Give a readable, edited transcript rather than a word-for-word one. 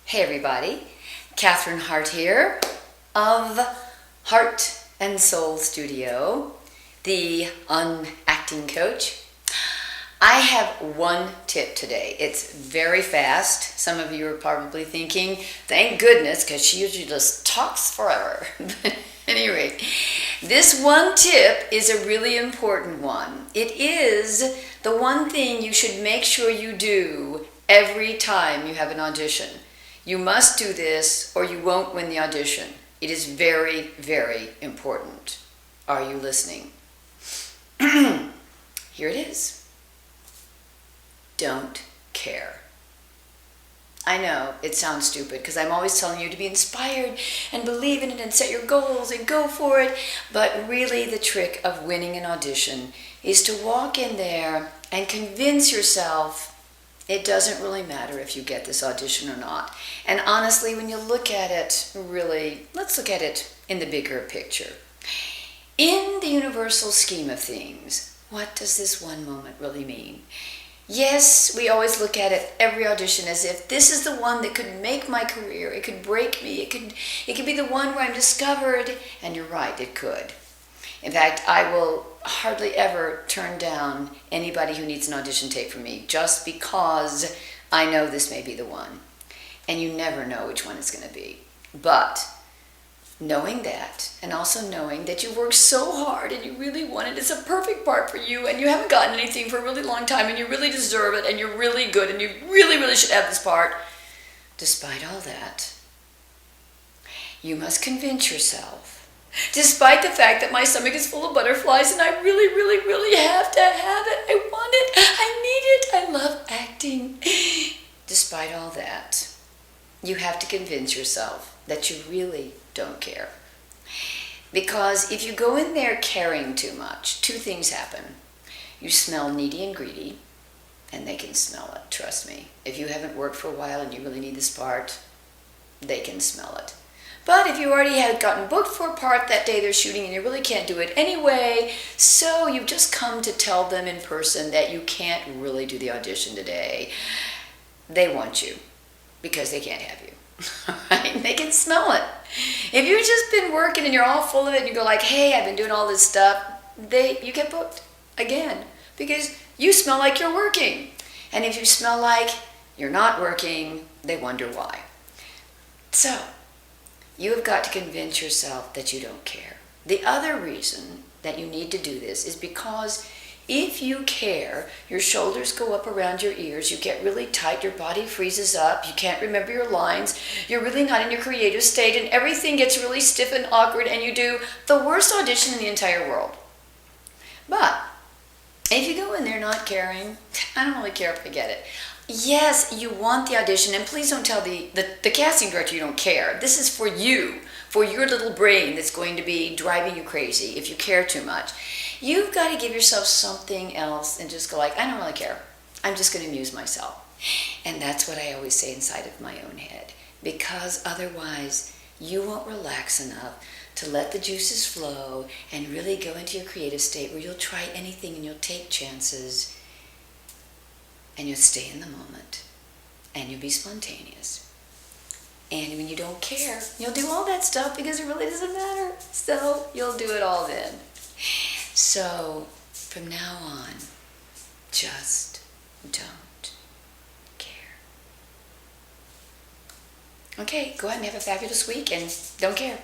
Hey everybody, Cathryn Hartt here of Heart and Soul Studio, the unacting coach. I have one tip today. It's very fast. Some of you are probably thinking, thank goodness, because she usually just talks forever. But anyway, this one tip is a really important one. It is the one thing you should make sure you do every time you have an audition. You must do this or you won't win the audition. It is very, very important. Are you listening? Here it is. Don't care. I know it sounds stupid because I'm always telling you to be inspired and believe in it and set your goals and go for it. But really the trick of winning an audition is to walk in there and convince yourself it doesn't really matter if you get this audition or not. And honestly, when you look at it, really, let's look at it in the bigger picture. In the universal scheme of things, what does this one moment really mean? Yes, we always look at it, every audition, as if this is the one that could make my career. It could break me. It could be the one where I'm discovered. And you're right, it could. In fact, I will hardly ever turn down anybody who needs an audition tape from me just because I know this may be the one. And you never know which one it's going to be. But knowing that, and also knowing that you worked so hard and you really want it, it's a perfect part for you, and you haven't gotten anything for a really long time, and you really deserve it, and you're really good, and you really, really should have this part. Despite all that, you must convince yourself, despite the fact that my stomach is full of butterflies and I really, really, really have to have it. I want it. I need it. I love acting. Despite all that, you have to convince yourself that you really don't care. Because if you go in there caring too much, two things happen. You smell needy and greedy, and they can smell it, trust me. If you haven't worked for a while and you really need this part, they can smell it. But if you already had gotten booked for a part that day they're shooting and you really can't do it anyway, so you've just come to tell them in person that you can't really do the audition today, they want you because they can't have you. Right? They can smell it. If you've just been working and you're all full of it and you go like, hey, I've been doing all this stuff, you get booked again because you smell like you're working. And if you smell like you're not working, they wonder why. So, you have got to convince yourself that you don't care. The other reason that you need to do this is because if you care, your shoulders go up around your ears, you get really tight, your body freezes up, you can't remember your lines, you're really not in your creative state, and everything gets really stiff and awkward, and you do the worst audition in the entire world. But if you go in there not caring, I don't really care if I get it. Yes, you want the audition, and please don't tell the casting director you don't care. This is for you, for your little brain that's going to be driving you crazy if you care too much. You've got to give yourself something else and just go like, I don't really care. I'm just going to amuse myself. And that's what I always say inside of my own head, because otherwise you won't relax enough to let the juices flow and really go into your creative state where you'll try anything and you'll take chances. And you'll stay in the moment, and you'll be spontaneous. And when you don't care, you'll do all that stuff because it really doesn't matter. So you'll do it all then. So from now on, just don't care. Okay, go ahead and have a fabulous week, and don't care.